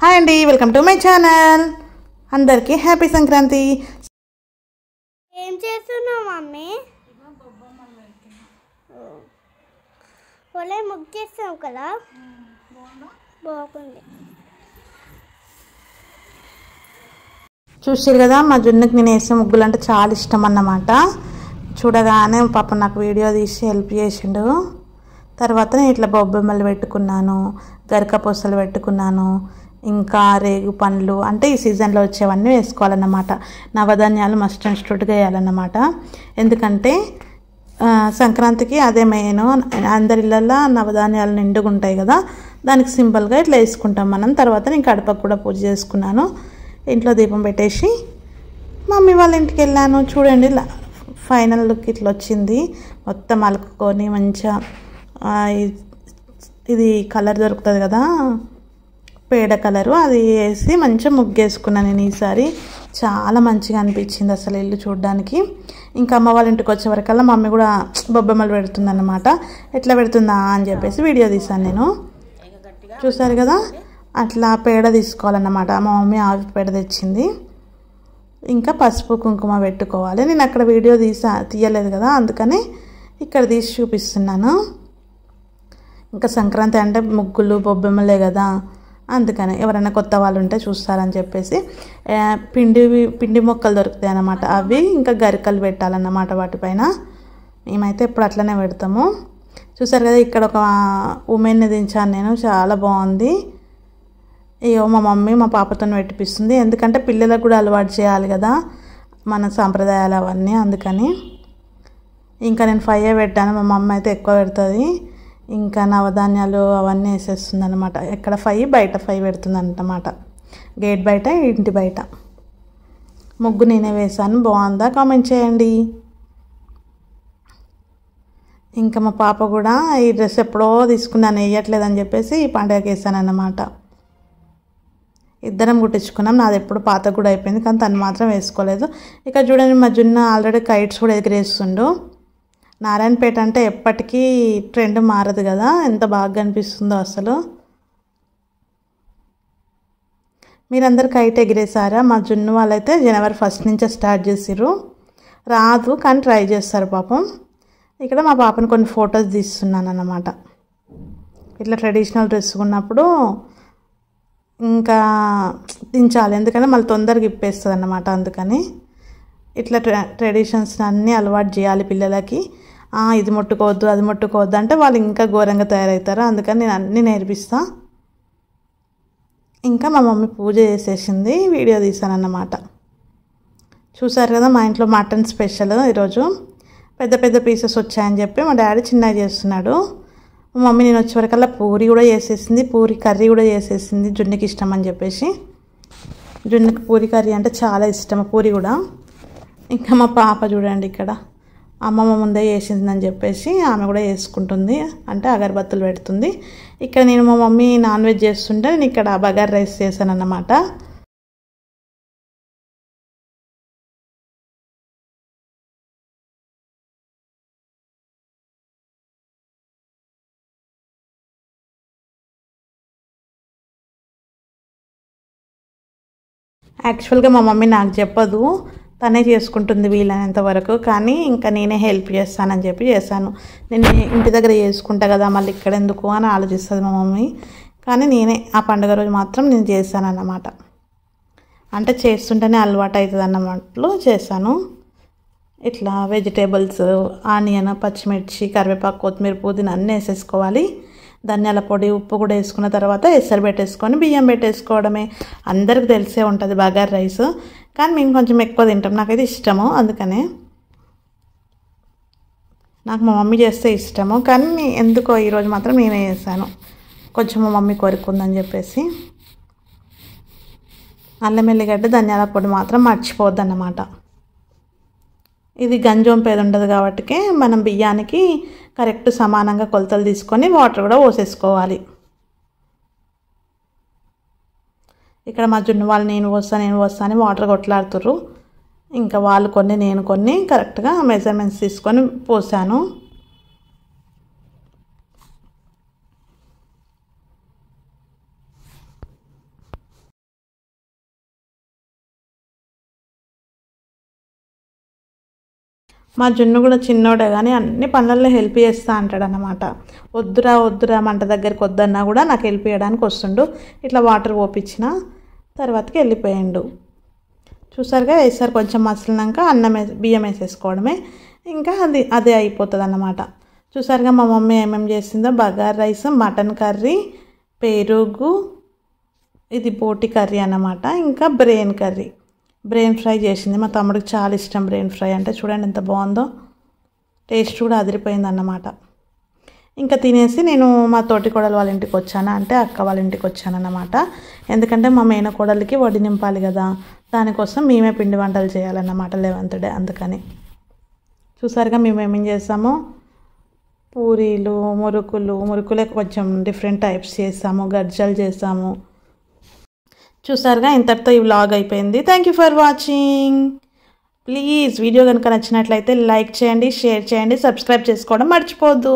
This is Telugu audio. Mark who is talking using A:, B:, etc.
A: హాయ్ అండి, వెల్కమ్ టు మై ఛానల్. అందరికీ హ్యాపీ సంక్రాంతి.
B: ఏం చేస్తున్నావు మమ్మీ? ఒలే ముగ్గు చేస్తావు కదా, బాగుంది.
A: చూసారు కదా, మా జున్నుకి నేను వేసే ముగ్గులు అంటే చాలా ఇష్టం అన్నమాట. చూడగానే పాప నాకు వీడియో తీసి హెల్ప్ చేసిండు. తర్వాత నేను ఇట్లా బొబ్బెమ్మలు పెట్టుకున్నాను, గరక పూసలు పెట్టుకున్నాను, ఇంకా రేగు పండ్లు, అంటే ఈ సీజన్లో వచ్చేవన్నీ వేసుకోవాలన్నమాట. నవధాన్యాలు మస్ట్ అండ్ స్టూట్గా వేయాలన్నమాట. ఎందుకంటే సంక్రాంతికి అదే మెయిన్. అందరి ఇళ్ళల్లో నవధాన్యాలు నిండుగా ఉంటాయి కదా, దానికి సింపుల్గా ఇట్లా వేసుకుంటాం మనం. తర్వాత నేను కడపకు కూడా పూజ చేసుకున్నాను. ఇంట్లో దీపం పెట్టేసి మమ్మీ వాళ్ళ ఇంటికి వెళ్ళాను. చూడండి, ఫైనల్ లుక్ ఇట్లా వచ్చింది. మొత్తం అలుకుకొని మంచిగా ఇది కలర్ దొరుకుతుంది కదా, పేడ కలరు, అది వేసి మంచిగా ముగ్గేసుకున్నాను నేను ఈసారి. చాలా మంచిగా అనిపించింది అసలు ఇల్లు చూడడానికి. ఇంకా అమ్మ వాళ్ళ ఇంటికి వచ్చే వరకల్లా మమ్మీ కూడా బొబ్బెమ్మలు పెడుతుందన్నమాట. ఎట్లా పెడుతుందా అని చెప్పేసి వీడియో తీసాను నేను. చూసారు కదా, అట్లా పేడ తీసుకోవాలన్నమాట. మా మమ్మీ ఆవి పేడ తెచ్చింది. ఇంకా పసుపు కుంకుమ పెట్టుకోవాలి. నేను అక్కడ వీడియో తీయలేదు కదా, అందుకని ఇక్కడ తీసి చూపిస్తున్నాను. ఇంకా సంక్రాంతి అంటే ముగ్గులు బొబ్బెమ్మలే కదా, అందుకని ఎవరైనా కొత్త వాళ్ళు ఉంటే చూస్తారని చెప్పేసి పిండి మొక్కలు దొరుకుతాయి అన్నమాట. అవి ఇంకా గరికలు పెట్టాలన్నమాట వాటిపైన. మేమైతే ఇప్పుడు అట్లనే పెడతాము. చూసారు కదా, ఇక్కడ ఒక ఉమెన్ని దించాను నేను, చాలా బాగుంది. ఇగో మా మమ్మీ మా పాపతో పెట్టిపిస్తుంది. ఎందుకంటే పిల్లలకు కూడా అలవాటు చేయాలి కదా మన సాంప్రదాయాలు అవన్నీ, అందుకని. ఇంకా నేను 5 పెట్టాను, మా మమ్మీ అయితే ఎక్కువ పెడుతుంది. ఇంకా నవధాన్యాలు అవన్నీ వేసేస్తుంది అనమాట. ఎక్కడ 5 బయట 5 పెడుతుంది అన్నమాట. గేట్ బయట, ఇంటి బయట. ముగ్గు నేనే వేసాను. బాగుందా కామెంట్ చేయండి. ఇంకా మా పాప కూడా ఈ డ్రెస్ ఎప్పుడో తీసుకున్నాను, వేయట్లేదని చెప్పేసి ఈ పండుగకి వేసాను అన్నమాట. ఇద్దరం కుట్టించుకున్నాం. నాది ఎప్పుడు పాత కూడా అయిపోయింది, కానీ తను మాత్రం వేసుకోలేదు. ఇక చూడండి, మా జున్న ఆల్రెడీ కైట్స్ కూడా ఎగిరేస్తుండు. నారాయణపేట అంటే ఎప్పటికీ ట్రెండ్ మారదు కదా, ఎంత బాగా అనిపిస్తుందో అసలు. మీరందరూ కైట్ ఎగిరేసారా? మా జున్ను వాళ్ళైతే జనవరి 1 నుంచే స్టార్ట్ చేసిర్రు. రాదు కానీ ట్రై చేస్తారు పాపం. ఇక్కడ మా పాపని కొన్ని ఫొటోస్ తీస్తున్నాను అన్నమాట. ఇట్లా ట్రెడిషనల్ డ్రెస్ ఉన్నప్పుడు ఇంకా దించాలి, ఎందుకంటే మళ్ళీ తొందరగా ఇప్పేస్తుంది అన్నమాట. అందుకని ఇట్లా ట్రెడిషన్స్ అన్నీ అలవాటు చేయాలి పిల్లలకి. ఇది ముట్టుకోవద్దు, అది ముట్టుకోవద్దు అంటే వాళ్ళు ఇంకా ఘోరంగా తయారవుతారు. అందుకని నేను అన్నీ నేర్పిస్తా. ఇంకా మా మమ్మీ పూజ చేసేసింది, వీడియో తీసాను అన్నమాట. చూసారు కదా, మా ఇంట్లో మటన్ స్పెషల్ ఈరోజు. పెద్ద పెద్ద పీసెస్ వచ్చాయని చెప్పి మా డాడీ చిన్నగా చేస్తున్నాడు. మా మమ్మీ నేను వచ్చే వరకల్లా పూరి కూడా చేసేసింది, పూరి కర్రీ కూడా చేసేసింది. జున్నుకి ఇష్టం అని చెప్పేసి, జున్నుకి పూరి కర్రీ అంటే చాలా ఇష్టం, పూరి కూడా. ఇంకా మా పాప చూడండి, ఇక్కడ అమ్మమ్మ ముందే చేసిందని చెప్పేసి ఆమె కూడా చేసుకుంటుంది, అంటే అగరబత్తులు పెడుతుంది. ఇక్కడ నేను మా మమ్మీ నాన్ వెజ్ చేస్తుంటే నేను ఇక్కడ బగార్ రైస్ చేశాను అన్నమాట. యాక్చువల్గా మా మమ్మీ నాకు చెప్పదు, తనే చేసుకుంటుంది వీలైనంత వరకు. కానీ ఇంకా నేనే హెల్ప్ చేస్తానని చెప్పి చేశాను. నేను ఇంటి దగ్గర చేసుకుంటా కదా, మళ్ళీ ఇక్కడ ఎందుకు అని ఆలోచిస్తుంది మా మమ్మీ. కానీ నేనే ఆ పండుగ రోజు మాత్రం నేను చేశాను అన్నమాట. అంటే చేస్తుంటేనే అలవాటు అవుతుంది అన్నమాటలు చేశాను. ఇట్లా వెజిటేబుల్స్, ఆనియన్, పచ్చిమిర్చి, కరివేపాకు, కొత్తిమీర, పుదీనా అన్నీ వేసేసుకోవాలి. ధనియాల పొడి, ఉప్పు కూడా వేసుకున్న తర్వాత ఎసరు పెట్టేసుకొని బియ్యం పెట్టేసుకోవడమే. అందరికి తెలిసే ఉంటుంది బగార్ రైస్, కానీ మేము కొంచెం ఎక్కువ తింటాం, నాకైతే ఇష్టము. అందుకనే నాకు మా మమ్మీ చేస్తే ఇష్టము, కానీ ఎందుకో ఈరోజు మాత్రం నేనే చేశాను. కొంచెం మా మమ్మీ కోరుకుందని చెప్పేసి. అల్లం ఎల్లిగడ్డ, ధనియాల పొడి మాత్రం మర్చిపోవద్దు అన్నమాట. ఇది గంజొంపేది ఉండదు కాబట్టి మనం బియ్యానికి కరెక్ట్ సమానంగా కొలతలు తీసుకొని వాటర్ కూడా పోసేసుకోవాలి. ఇక్కడ మా జున్ను వాళ్ళు నేను పోస్తా అని వాటర్ కొట్లాడుతుర్రు. ఇంకా వాళ్ళు కొన్ని నేను కొన్ని కరెక్ట్గా మెజర్మెంట్స్ తీసుకొని పోసాను. మా జున్ను కూడా చిన్నోడే కానీ అన్ని పనులలో హెల్ప్ చేస్తూ అంటాడు అన్నమాట. వద్దురా మంట దగ్గరికి వద్దన్నా కూడా నాకు హెల్ప్ చేయడానికి వస్తుండు. ఇట్లా వాటర్ పోపించిన తర్వాతకి వెళ్ళిపోయిండు. చూసారుగా, వేసారు కొంచెం మసలినాక బియ్యం వేసేసుకోవడమే, ఇంకా అదే అయిపోతుంది అన్నమాట. చూసారుగా మా మమ్మీ ఏమేమి చేసిందో, బగార్ రైస్, మటన్ కర్రీ, పెరుగు, ఇది బోటి కర్రీ అన్నమాట, ఇంకా బ్రెయిన్ ఫ్రై చేసింది. మా తమ్ముడికి చాలా ఇష్టం బ్రెయిన్ ఫ్రై అంటే. చూడండి ఎంత బాగుందో, టేస్ట్ కూడా అదిరిపోయింది అన్నమాట. ఇంకా తినేసి నేను మా తోటి కోడలు వాళ్ళ ఇంటికి వచ్చాను, అంటే అక్క వాళ్ళ ఇంటికి వచ్చాను అన్నమాట. ఎందుకంటే మా మేన కోడలికి వడి నింపాలి కదా, దానికోసం మేమే పిండి వంటలు చేయాలన్నమాట 11th డే. అందుకని చూసారుగా మేము ఏమేం చేసాము, పూరీలు, మురుకులే కొంచెం డిఫరెంట్ టైప్స్ చేసాము, గజ్జలు చేసాము. చూసారుగా, ఇంతటితో ఈ వ్లాగ్ అయిపోయింది. Thank you for watching. Please video కనుక నచ్చినట్లయితే లైక్ చేయండి, షేర్ చేయండి, సబ్స్క్రైబ్ చేసుకోవడం మర్చిపోవద్దు.